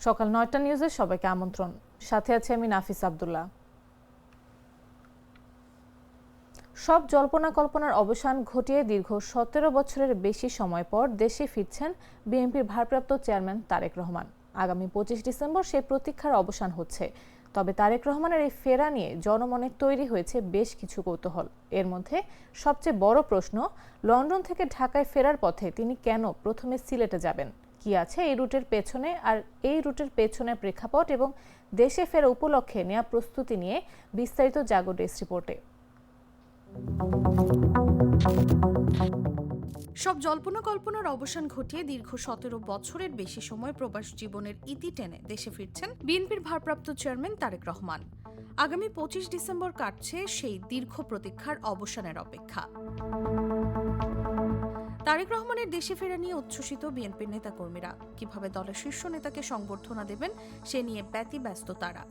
সকাল ৯টা নিউজে সবাইকে আমন্ত্রণ। সাথে আছে আমি নাফিস আব্দুল্লাহ। সব জল্পনা কল্পনার অবসান ঘটিয়ে দীর্ঘ ১৭ বছরের বেশি সময় পর দেশে ফিরছেন বিএনপির ভারপ্রাপ্ত চেয়ারম্যান তারেক রহমান। আগামী ২৫ ডিসেম্বর সেই প্রতীক্ষার অবসান হচ্ছে। তবে তারেক রহমানের এই ফেরা নিয়ে জনমনে তৈরি হয়েছে বেশ কিছু কৌতূহল। এর মধ্যে সবচেয়ে বড় প্রশ্ন, লন্ডন থেকে ঢাকায় ফেরার পথে তিনি কেন প্রথমে সিলেটে যাবেন, কি আছে এই রুটের পেছনে, আর এই রুটের পেছনের প্রেক্ষাপট এবং দেশে ফেরা উপলক্ষে নেওয়া প্রস্তুতি নিয়ে বিস্তারিত জাগো ডেস্ক রিপোর্টে। সব জল্পনা কল্পনার অবসান ঘটিয়ে দীর্ঘ ১৭ বছরের বেশি সময় প্রবাস জীবনের ইতি টেনে দেশে ফিরছেন বিএনপির ভারপ্রাপ্ত চেয়ারম্যান তারেক রহমান। আগামী ২৫ ডিসেম্বর কাটছে সেই দীর্ঘ প্রতীক্ষার অবসানের অপেক্ষা। তারেক রহমানের দেশে ফেরা নিয়ে উচ্ছ্বসিত বিএনপির নেতাকর্মীরা। কিভাবে দলের শীর্ষ নেতাকে সংবর্ধনা দেবেন সে নিয়ে ব্যতিব্যস্ত তারা।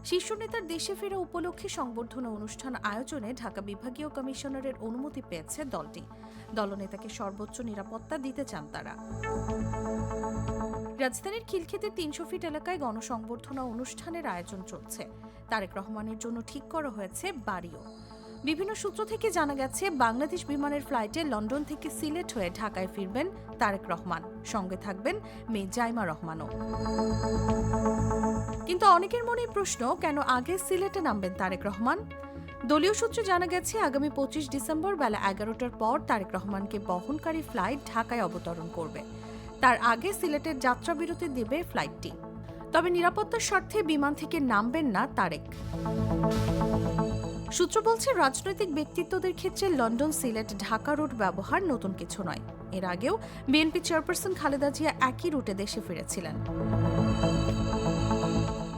শীর্ষ নেতার দেশে ফেরা উপলক্ষে সংবর্ধনা অনুষ্ঠান আয়োজনে ঢাকা বিভাগীয় কমিশনারের অনুমতি পেয়েছে দলটি। দলনেতাকে সর্বোচ্চ নিরাপত্তা দিতে চান তারা। রাজধানীর খিলক্ষেতের ৩০০ ফিট এলাকায় গণসংবর্ধনা অনুষ্ঠানের আয়োজন চলছে। তারেক রহমানের জন্য ঠিক করা হয়েছে বাড়িও। বিভিন্ন সূত্র থেকে জানা গেছে, বাংলাদেশ বিমানের ফ্লাইটে লন্ডন থেকে সিলেট হয়ে ঢাকায় ফিরবেন তারেক রহমান। সঙ্গে থাকবেন মেয়ে জাইমা রহমানও। কিন্তু অনেকের মনে প্রশ্ন, কেন আগে সিলেটে নামবেন তারেক রহমান? দলীয় সূত্রে জানা গেছে, আগামী ২৫ ডিসেম্বর বেলা ১১টার পর তারেক রহমানকে বহনকারী ফ্লাইট ঢাকায় অবতরণ করবে। তার আগে সিলেটের যাত্রাবিরতি দেবে ফ্লাইটটি। তবে নিরাপত্তার স্বার্থে বিমান থেকে নামবেন না তারেক। সূত্র বলছে, রাজনৈতিক ব্যক্তিত্বদের ক্ষেত্রে লন্ডন সিলেট ঢাকা রুট ব্যবহার নতুন কিছু নয়। এর আগেও বিএনপি চেয়ারপারসন খালেদা জিয়া একই রুটে দেশে ফিরেছিলেন।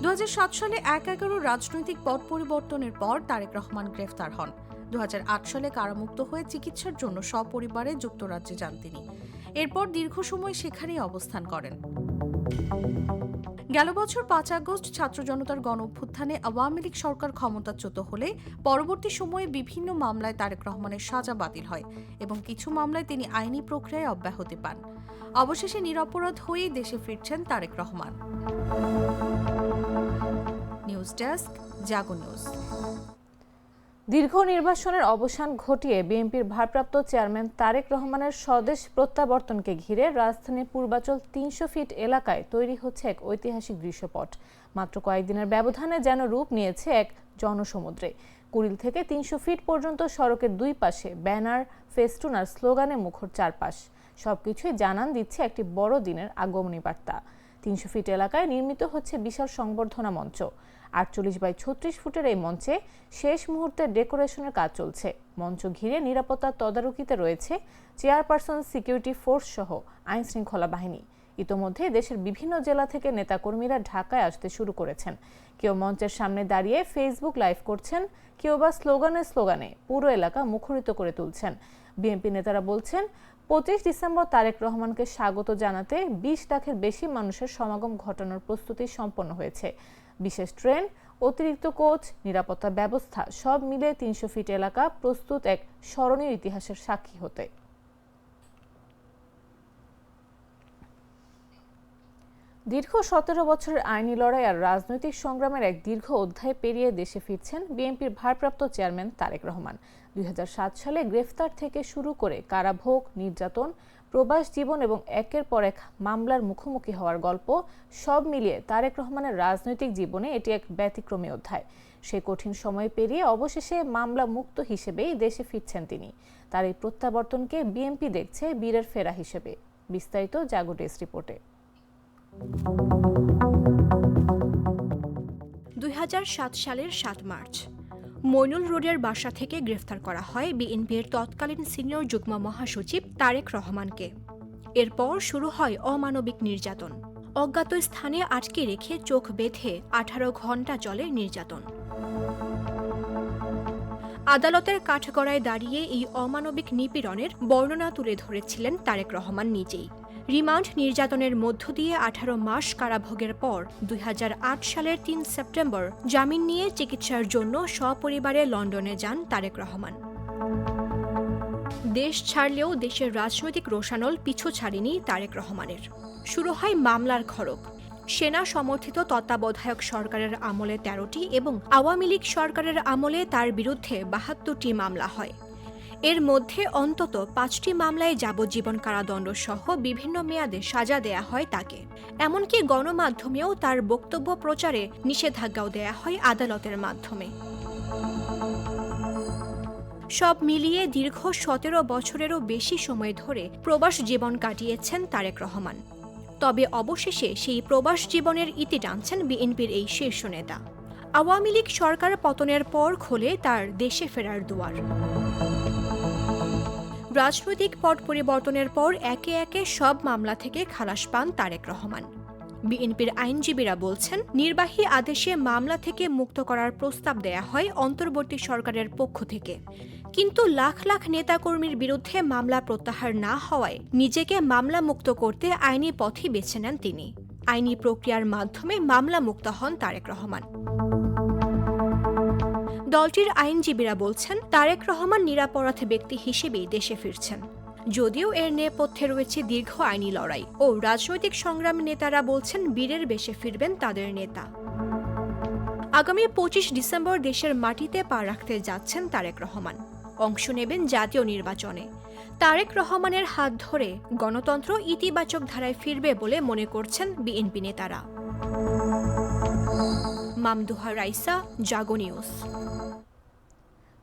২০০৭ সালে ১/১১ রাজনৈতিক পট পরিবর্তনের পর তারেক রহমান গ্রেফতার হন। ২০০৮ সালে কারামুক্ত হয়ে চিকিৎসার জন্য সপরিবারে যুক্তরাজ্যে যান তিনি। এরপর দীর্ঘ সময় সেখানেই অবস্থান করেন। গেল বছর ৫ আগস্ট ছাত্র জনতার গণ অভ্যুত্থানে আওয়ামী লীগ সরকার ক্ষমতাচ্যুত হলে পরবর্তী সময়ে বিভিন্ন মামলায় তারেক রহমানের সাজা বাতিল হয় এবং কিছু মামলায় তিনি আইনি প্রক্রিয়ায় অব্যাহতি পান। অবশেষে নিরপরাধ হয়েই দেশে ফিরছেন তারেক রহমান। নিউজ ডেস্ক, জাগো নিউজ। দীর্ঘ নির্বাসনের অবসান ঘটিয়ে বিএনপির ভারপ্রাপ্ত চেয়ারম্যান তারেক রহমানের স্বদেশ প্রত্যাবর্তনকে ঘিরে রাজধানীর পূর্বাচল ৩০০ ফিট এলাকায় তৈরি হচ্ছে এক ঐতিহাসিক দৃশ্যপট। মাত্র কয়েকদিনের ব্যবধানে যেন রূপ নিয়েছে এক জনসমুদ্রে। কুড়িল থেকে ৩০০ ফিট পর্যন্ত সড়কের দুই পাশে ব্যানার, ফেস্টুন আর স্লোগানে মুখর চারপাশ। সবকিছুই জানান দিচ্ছে একটি বড় দিনের আগমনী বার্তা। ৩০০ ফিট এলাকায় নির্মিত হচ্ছে বিশাল সংবর্ধনা মঞ্চ। ৪৮x৩৬ ফুটের এই মঞ্চে শেষ মুহূর্তে ডেকোরেশনের কাজ চলছে। মঞ্চ ঘিরে নিরাপত্তার তদারকিতে রয়েছে চেয়ারপারসন, সিকিউরিটি ফোর্স সহ আইন শৃঙ্খলা বাহিনী। ইতোমধ্যে দেশের বিভিন্ন জেলা থেকে নেতাকর্মীরা ঢাকায় আসতে শুরু করেছেন। কেউ মঞ্চের সামনে দাঁড়িয়ে ফেসবুক লাইভ করছেন, কেউ বা স্লোগানে পুরো এলাকা মুখরিত করে তুলছেন। বিএনপি নেতারা বলছেন, ২৫ ডিসেম্বর তারেক রহমানকে স্বাগত জানাতে ২০ লাখের বেশি মানুষের সমাগম ঘটানোর প্রস্তুতি সম্পন্ন হয়েছে। বিশেষ ট্রেন, অতিরিক্ত কোচ, নিরাপত্তা ব্যবস্থা সব মিলে ৩০০ ফিট এলাকা প্রস্তুত এক স্মরণীয় ইতিহাসের সাক্ষী হতে। দীর্ঘ ১৭ বছরের আইনি লড়াই আর রাজনৈতিক সংগ্রামের এক দীর্ঘ অধ্যায় পেরিয়ে দেশে ফিরছেন বিএনপির ভারপ্রাপ্ত চেয়ারম্যান তারেক রহমান। ২০০৭ সালে গ্রেফতার থেকে শুরু করে কারাভোগ, নির্যাতন, প্রবাস জীবন এবং একের পর এক মামলার মুখোমুখি হওয়ার গল্প সব মিলিয়ে তারেক রহমানের রাজনৈতিক জীবনে এটি এক ব্যতিক্রমী অধ্যায়। সে কঠিন সময় পেরিয়ে অবশেষে মামলা মুক্ত হিসেবেই দেশে ফিরছেন তিনি। তার এই প্রত্যাবর্তনকে বিএনপি দেখছে বীরের ফেরা হিসেবে। বিস্তারিত জাগো ডেস্ক রিপোর্টে। ২০০৭ সালের ৭ মার্চ মইনুল রোডের বাসা থেকে গ্রেফতার করা হয় বিএনপির তৎকালীন সিনিয়র যুগ্ম মহাসচিব তারেক রহমানকে। এরপর শুরু হয় অমানবিক নির্যাতন। অজ্ঞাত স্থানে আটকে রেখে চোখ বেঁধে ১৮ ঘণ্টা চলে নির্যাতন। আদালতের কাঠগড়ায় দাঁড়িয়ে এই অমানবিক নিপীড়নের বর্ণনা তুলে ধরেছিলেন তারেক রহমান নিজেই। রিমান্ড নির্যাতনের মধ্য দিয়ে ১৮ মাস কারাভোগের পর ২০০৮ সালের ৩ সেপ্টেম্বর জামিন নিয়ে চিকিৎসার জন্য সপরিবারে লন্ডনে যান তারেক রহমান। দেশ ছাড়লেও দেশের রাজনৈতিক রোষানল পিছু ছাড়েনি তারেক রহমানের। শুরু হয় মামলার খড়গ। সেনা সমর্থিত তত্ত্বাবধায়ক সরকারের আমলে ১৩টি এবং আওয়ামী লীগ সরকারের আমলে তার বিরুদ্ধে ৭২টি মামলা হয়। এর মধ্যে অন্তত ৫টি মামলায় যাবজ্জীবন কারাদণ্ড সহ বিভিন্ন মেয়াদে সাজা দেয়া হয় তাকে। এমনকি গণমাধ্যমেও তার বক্তব্য প্রচারে নিষেধাজ্ঞাও দেয়া হয় আদালতের মাধ্যমে। সব মিলিয়ে দীর্ঘ ১৭ বছরেরও বেশি সময় ধরে প্রবাস জীবন কাটিয়েছেন তারেক রহমান। তবে অবশেষে সেই প্রবাস জীবনের ইতি টানছেন বিএনপির এই শীর্ষ নেতা। আওয়ামী লীগ সরকার পতনের পর খোলে তার দেশে ফেরার দুয়ার। রাজনৈতিক পট পরিবর্তনের পর একে একে সব মামলা থেকে খালাস পান তারেক রহমান। বিএনপির আইনজীবীরা বলছেন, নির্বাহী আদেশে মামলা থেকে মুক্ত করার প্রস্তাব দেয়া হয় অন্তর্বর্তী সরকারের পক্ষ থেকে। কিন্তু লাখ লাখ নেতাকর্মীর বিরুদ্ধে মামলা প্রত্যাহার না হওয়ায় নিজেকে মামলা মুক্ত করতে আইনি পথই বেছে নেন তিনি। আইনি প্রক্রিয়ার মাধ্যমে মামলা মুক্ত হন তারেক রহমান। দলটির আইনজীবীরা বলছেন, তারেক রহমান নিরপরাধ ব্যক্তি হিসেবেই দেশে ফিরছেন। যদিও এর নেপথ্যে রয়েছে দীর্ঘ আইনি লড়াই ও রাজনৈতিক সংগ্রামী নেতারা বলছেন বীরের বেশে ফিরবেন তাদের নেতা। আগামী ২৫ ডিসেম্বর দেশের মাটিতে পা রাখতে যাচ্ছেন তারেক রহমান। অংশ নেবেন জাতীয় নির্বাচনে। তারেক রহমানের হাত ধরে গণতন্ত্র ইতিবাচক ধারায় ফিরবে বলে মনে করছেন বিএনপি নেতারা। মামদুহা রাইসা, জাগো নিউজ।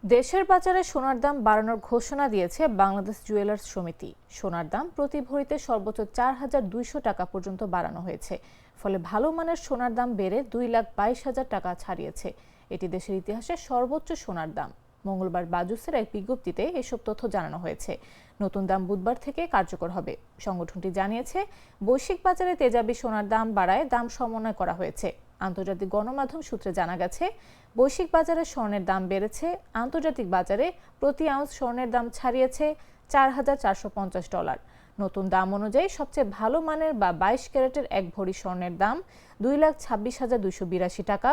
দেশের বাজারে সোনার দাম বাড়ানোর ঘোষণা দিয়েছে বাংলাদেশ জুয়েলার্স সমিতি। সোনার দাম প্রতি ভরিতে সর্বোচ্চ ৪,২০০ টাকা পর্যন্ত বাড়ানো হয়েছে। ফলে ভালো মানের সোনার দাম বেড়ে ২,২২,০০০ টাকা ছাড়িয়েছে। এটি দেশের ইতিহাসে সর্বোচ্চ সোনার দাম। মঙ্গলবার বাজুসের এক বিজ্ঞপ্তিতে এসব তথ্য জানানো হয়েছে। নতুন দাম বুধবার থেকে কার্যকর হবে। সংগঠনটি জানিয়েছে, বৈশ্বিক বাজারে তেজাবি সোনার দাম বাড়ায় দাম সমন্বয় করা হয়েছে। আন্তর্জাতিক গণমাধ্যম সূত্রে জানা গেছে, বৈশ্বিক বাজারে স্বর্ণের দাম বেড়েছে। আন্তর্জাতিক বাজারে প্রতি আউন্স স্বর্ণের দাম ছাড়িয়েছে $৪,৪৫০। নতুন দাম অনুযায়ী সবচেয়ে ভালো মানের বা ২২ ক্যারেটের ১ ভরি স্বর্ণের দাম ২,২৬,২৮২ টাকা,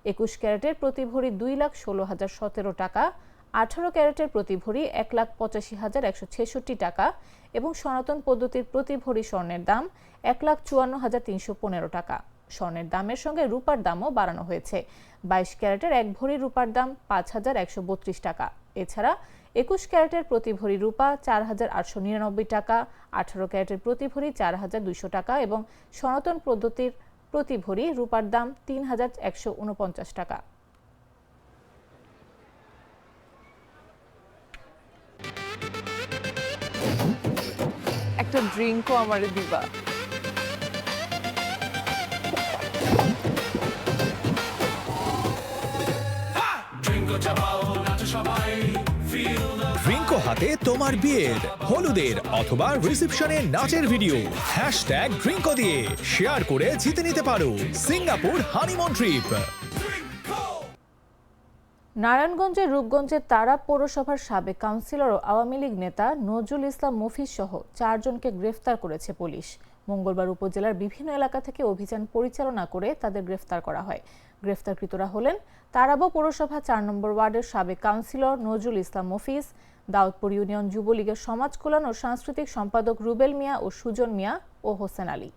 ২১ ক্যারেটের প্রতি ভরি ২,১৬,০১৭ টাকা, ১৮ ক্যারেটের প্রতি ভরি ১,৮৫,১৬৬ টাকা এবং সনাতন পদ্ধতির প্রতি ভরি স্বর্ণের দাম ১,৫৪,৩১৫ টাকা। স্বর্ণের দামের সঙ্গে রূপার দামও বাড়ানো হয়েছে। ২২ ক্যারেটের ১ ভরি রূপার দাম ৫,১৩২ টাকা। এছাড়া ২১ ক্যারেটের প্রতি ভরি রূপা ৪,৮৯৯ টাকা, ১৮ ক্যারেটের প্রতি ভরি ৪,২০০ টাকা এবং সনাতন পদ্ধতির প্রতি ভরি রূপার দাম ৩,১৪৯ টাকা। একটা ড্রিঙ্কও আমারে দিবা? ড্রিঙ্কো হাতে তোমার বিয়ের, হলুদের অথবা রিসেপশনের নাচের ভিডিও #ড্রিঙ্কো দিয়ে শেয়ার করে জিতে নিতে পারো সিঙ্গাপুর হানিমুন ট্রিপ। নারায়ণগঞ্জের রূপগঞ্জের তারা পৌরসভার সাবেক কাউন্সিলর ও আওয়ামী লীগ নেতা নজরুল ইসলাম মফিজ সহ ৪ জনকে গ্রেফতার করেছে পুলিশ। মঙ্গলবার উপজেলার বিভিন্ন এলাকা থেকে অভিযান পরিচালনা করে তাদের গ্রেফতার করা হয়। গ্রেফতারকৃতরা হলেন তারাবো পৌরসভা ৪ নম্বর ওয়ার্ডের সাবেক কাউন্সিলর নজরুল ইসলাম মফিজ, দাউদপুর ইউনিয়ন যুবলীগের সমাজ কল্যাণ ও সাংস্কৃতিক সম্পাদক রুবেল মিয়া ও সুজন মিয়া ও হোসেন আলী।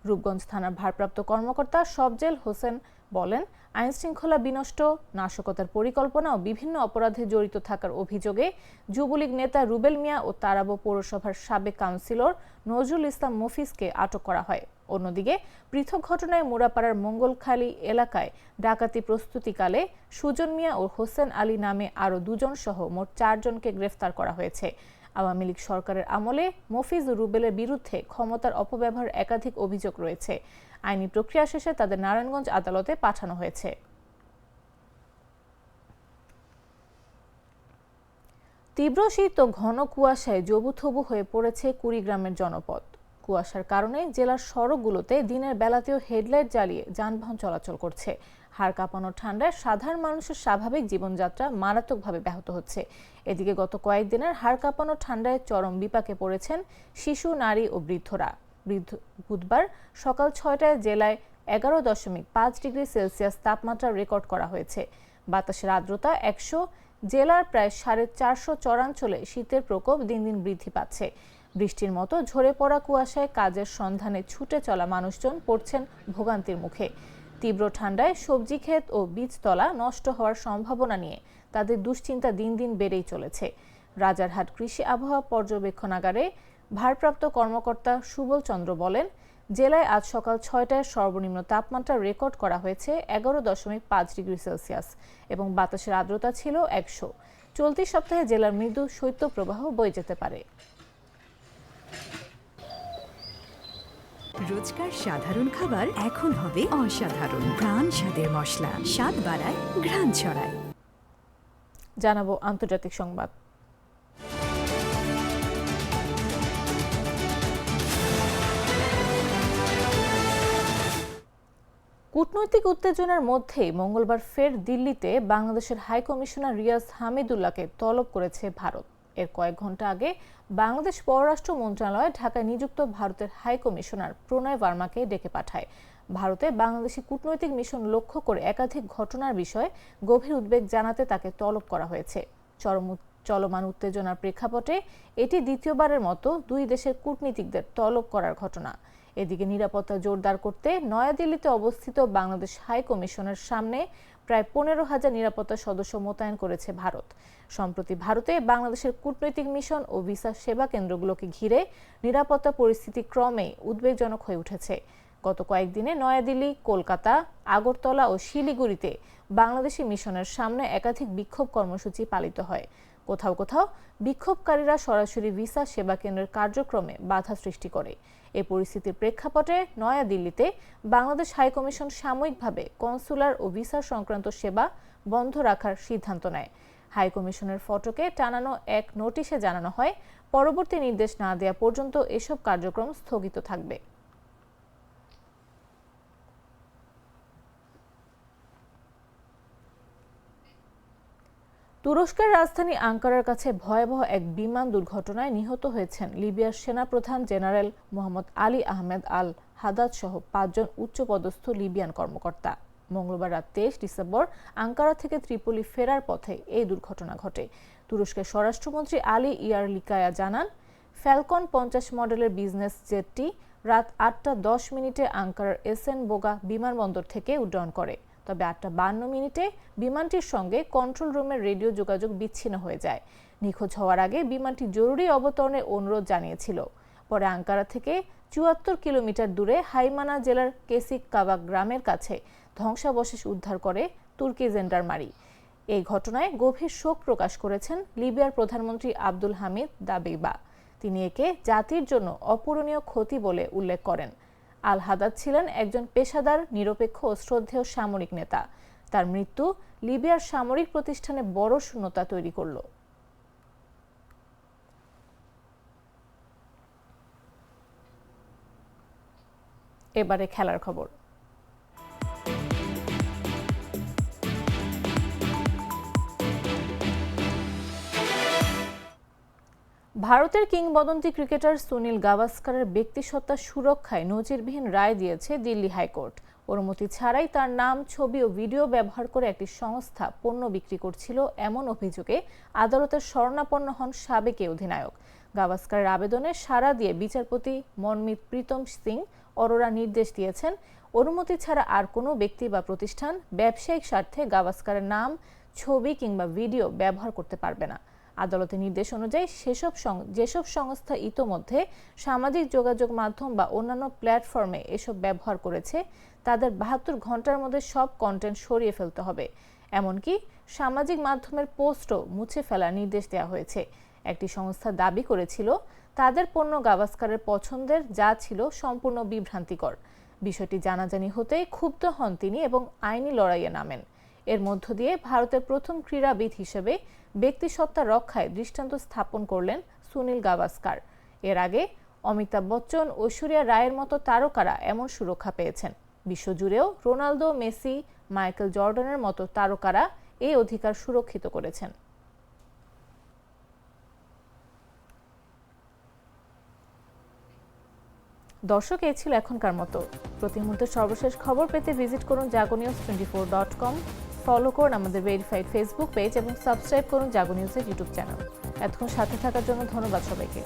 রূপগঞ্জ থানার ভারপ্রাপ্ত কর্মকর্তা সবজেল হোসেন বলেন, আইনশৃঙ্খলা বিনষ্ট, নাশকতার পরিকল্পনা ও বিভিন্ন অপরাধে জড়িত থাকার অভিযোগে যুবলীগ নেতা রুবেল মিয়া ও তারাবো পৌরসভার সাবেক কাউন্সিলর নজরুল ইসলাম মফিজকে আটক করা হয়। অন্যদিকে পৃথক ঘটনায় মুরাপাড়ার মঙ্গলখালী এলাকায় ডাকাতি প্রস্তুতিকালে সুজন মিয়া ও হোসেন আলী নামে আরও ২ জন সহ মোট ৪ জনকে গ্রেফতার করা হয়েছে। আওয়ামী লীগ সরকারের আমলে মফিজ ও রুবেলের বিরুদ্ধে ক্ষমতার অপব্যবহার একাধিক অভিযোগ রয়েছে। আইনি প্রক্রিয়া শেষে তাদের নারায়ণগঞ্জ আদালতে পাঠানো হয়েছে। তীব্র শীত ও ঘন কুয়াশায় জবুথবু হয়ে পড়েছে কুড়িগ্রামের জনপদ। কুয়াশার কারণে জেলার সড়কগুলোতে দিনের বেলাতেও হেডলাইট জ্বালিয়ে যানবাহন চলাচল করছে। হাড় কাঁপানো ঠান্ডায় সাধারণ মানুষের স্বাভাবিক জীবনযাত্রা মারাত্মকভাবে ব্যাহত হচ্ছে। এদিকে গত কয়েকদিনের হাড় কাঁপানো ঠান্ডায় চরম বিপাকে পড়েছেন শিশু, নারী ও বৃদ্ধরা। বুধবার সকাল ৬টায় জেলায় ১১.৫ ডিগ্রি সেলসিয়াস তাপমাত্রা রেকর্ড করা হয়েছে। বাতাসের আর্দ্রতা জেলার প্রায় 450 চরাঞ্চলে শীতের প্রকোপ দিন দিন বৃদ্ধি পাচ্ছে। বৃষ্টির মতো ঝরে পড়া কুয়াশায় কাজের সন্ধানে ছুটে চলা মানুষজন পড়ছেন ভোগান্তির মুখে। তীব্র ঠান্ডায় সবজি ক্ষেত ও বীজতলা নষ্ট হওয়ার সম্ভাবনা নিয়ে তাদের দুশ্চিন্তা দিন দিন বেড়েই চলেছে। রাজারহাট কৃষি আবহাওয়া পর্যবেক্ষণাগারে ভারপ্রাপ্ত কর্মকর্তা সুবল চন্দ্র বলেন, জেলায় আজ সকাল 6টায় সর্বনিম্ন তাপমাত্রা রেকর্ড করা হয়েছে 11.5 ডিগ্রি সেলসিয়াস এবং বাতাসের আর্দ্রতা ছিল 100। চলতি সপ্তাহে জেলার মৃদু শৈত্যপ্রবাহ বয়ে যেতে পারে। রোজকার সাধারণ খাবার এখন হবে অসাধারণ। প্রাণ স্বাদের মশলা, স্বাদ বাড়ায়, ঘ্রাণ ছড়ায়। জানাবো আন্তর্জাতিক সংবাদ। কূটনৈতিক উত্তেজনার মধ্যেই মঙ্গলবার ফের দিল্লিতে বাংলাদেশের হাই কমিশনার রিয়াজ হামিদুল্লাহকে তলব করেছে ভারত। এর কয়েক ঘন্টা আগে বাংলাদেশ পররাষ্ট্র মন্ত্রণালয় ঢাকায় নিযুক্ত ভারতের হাই কমিশনার প্রণয় ভার্মাকে ডেকে পাঠায়। ভারতে বাংলাদেশি কূটনৈতিক মিশন লক্ষ্য করে একাধিক ঘটনার বিষয়ে গভীর উদ্বেগ জানাতে তাকে তলব করা হয়েছে। চলমান উত্তেজনার প্রেক্ষাপটে এটি দ্বিতীয়বারের মতো দুই দেশের কূটনীতিকদের তলব করার ঘটনা। এদিকে নিরাপত্তা জোরদার করতে নয়াদিল্লিতে অবস্থিত বাংলাদেশ হাই কমিশনের সামনে প্রায় 15,000 নিরাপত্তা সদস্য মোতায়েন করেছে ভারত। সম্প্রতি ভারতে বাংলাদেশের কূটনৈতিক মিশন ও ভিসা সেবা কেন্দ্রগুলোকে ঘিরে নিরাপত্তা পরিস্থিতি ক্রমেই উদ্বেগজনক হয়ে উঠেছে। গত কয়েকদিনে নয়াদিল্লি, কলকাতা, আগরতলা ও শিলিগুড়িতে বাংলাদেশি মিশনের সামনে একাধিক বিক্ষোভ কর্মসূচি পালিত হয়। কোথাও কোথাও বিক্ষোভকারীরা সরাসরি ভিসা সেবা কেন্দ্রের কার্যক্রমে বাধা সৃষ্টি করে। এই পরিস্থিতির প্রেক্ষাপটে নয়াদিল্লিতে বাংলাদেশ হাইকমিশন সাময়িকভাবে কনসুলার ও ভিসা সংক্রান্ত সেবা বন্ধ রাখার সিদ্ধান্ত নেয়। হাইকমিশনের ফটকে টানানো এক নোটিশে জানানো হয়, পরবর্তী নির্দেশ না দেওয়া পর্যন্ত এসব কার্যক্রম স্থগিত থাকবে। তুরস্কের রাজধানী আঙ্কারার কাছে ভয়াবহ এক বিমান দুর্ঘটনায় নিহত হয়েছেন লিবিয়ার সেনাপ্রধান জেনারেল মোহাম্মদ আলী আহমেদ আল হাদাদ সহ 5 জন উচ্চপদস্থ লিবিয়ান কর্মকর্তা। মঙ্গলবার রাত 23 ডিসেম্বর আঙ্কারা থেকে ত্রিপোলি ফেরার পথে এই দুর্ঘটনা ঘটে। তুরস্কের স্বরাষ্ট্রমন্ত্রী আলী ইয়ারলিকায়া জানান, ফ্যালকন 50 মডেলের বিজনেস জেটটি রাত 8:10 আঙ্কারার এসেন বোগা বিমানবন্দর থেকে উড্ডয়ন করে। তবে 8:52 বিমানটির সঙ্গে কন্ট্রোল রুমের রেডিও যোগাযোগ বিচ্ছিন্ন হয়ে যায়। নিখোঁজ হওয়ার আগে বিমানটি জরুরি অবতরণের অনুরোধ জানিয়েছিল। পরে আঙ্কারা থেকে 74 কিলোমিটার দূরে হাইমানা জেলার কেসিক কাবাক গ্রামের কাছে ধ্বংসাবশেষ উদ্ধার করে তুর্কি জেন্ডারমারি। এই ঘটনায় গভীর শোক প্রকাশ করেছেন লিবিয়ার প্রধানমন্ত্রী আব্দুল হামিদ দাবিবা। তিনি একে জাতির জন্য অপূরণীয় ক্ষতি বলে উল্লেখ করেন। আল হাদাদ ছিলেন একজন পেশাদার, নিরপেক্ষ ও শ্রদ্ধেয় সামরিক নেতা। তার মৃত্যু লিবিয়ার সামরিক প্রতিষ্ঠানে বড় শূন্যতা তৈরি করল। এবারে খেলার খবর। ভারতের কিংবদন্তি ক্রিকেটার সুনীল গাভাস্কারের ব্যক্তিসত্তা সুরক্ষায় নজিরবিহীন রায় দিয়েছে দিল্লি হাইকোর্ট। অনুমতি ছাড়াই তার নাম, ছবি ও ভিডিও ব্যবহার করে একটি সংস্থা পণ্য বিক্রি করছিল এমন অভিযোগে আদালতের শরণাপন্ন হন সাবেক অধিনায়ক। গাভাস্কারের আবেদনে সাড়া দিয়ে বিচারপতি মনমিত প্রীতম সিং অরোরা নির্দেশ দিয়েছেন, অনুমতি ছাড়া আর কোনো ব্যক্তি বা প্রতিষ্ঠান ব্যবসায়িক স্বার্থে গাভাস্কারের নাম, ছবি কিংবা ভিডিও ব্যবহার করতে পারবে না। আদালতের নির্দেশ অনুযায়ী যেসব সংস্থা ইতোমধ্যে সামাজিক যোগাযোগ মাধ্যম বা অন্যান্য প্ল্যাটফর্মে এসব ব্যবহার করেছে, তাদের 72 ঘন্টার মধ্যে সব কন্টেন্ট সরিয়ে ফেলতে হবে। এমনকি সামাজিক মাধ্যমের পোস্টও মুছে ফেলার নির্দেশ দেওয়া হয়েছে। একটি সংস্থা দাবি করেছিল, তাদের পণ্য গাভাস্কারের পছন্দের যা ছিল সম্পূর্ণ বিভ্রান্তিকর। বিষয়টি জানাজানি হতেই ক্ষুব্ধ হন তিনি এবং আইনি লড়াইয়ে নামেন। এর মধ্য দিয়ে ভারতের প্রথম ক্রীড়াবিদ হিসেবে ব্যক্তিসত্তা রক্ষায় দৃষ্টান্ত স্থাপন করলেন সুনীল গাভাস্কার। এর আগে অমিতাভ বচ্চন, ঐশ্বরিয়া রায়ের মতো তারকারা এমন সুরক্ষা পেয়েছেন। বিশ্বজুড়েও রোনালদো, মেসি, মাইকেল জর্ডানের মতো তারকারা এই অধিকার সুরক্ষিত করেছেন। দর্শক, এই ছিল এখনকার মতো। প্রতি মুহূর্তে সর্বশেষ খবর পেতে ভিজিট করুন jagonews24.com। ফলো করুন আমাদের ভেরিফাইড ফেসবুক পেজ এবং সাবস্ক্রাইব করুন জাগো নিউজের ইউটিউব চ্যানেল। এতক্ষণ সাথে থাকার জন্য ধন্যবাদ সবাইকে।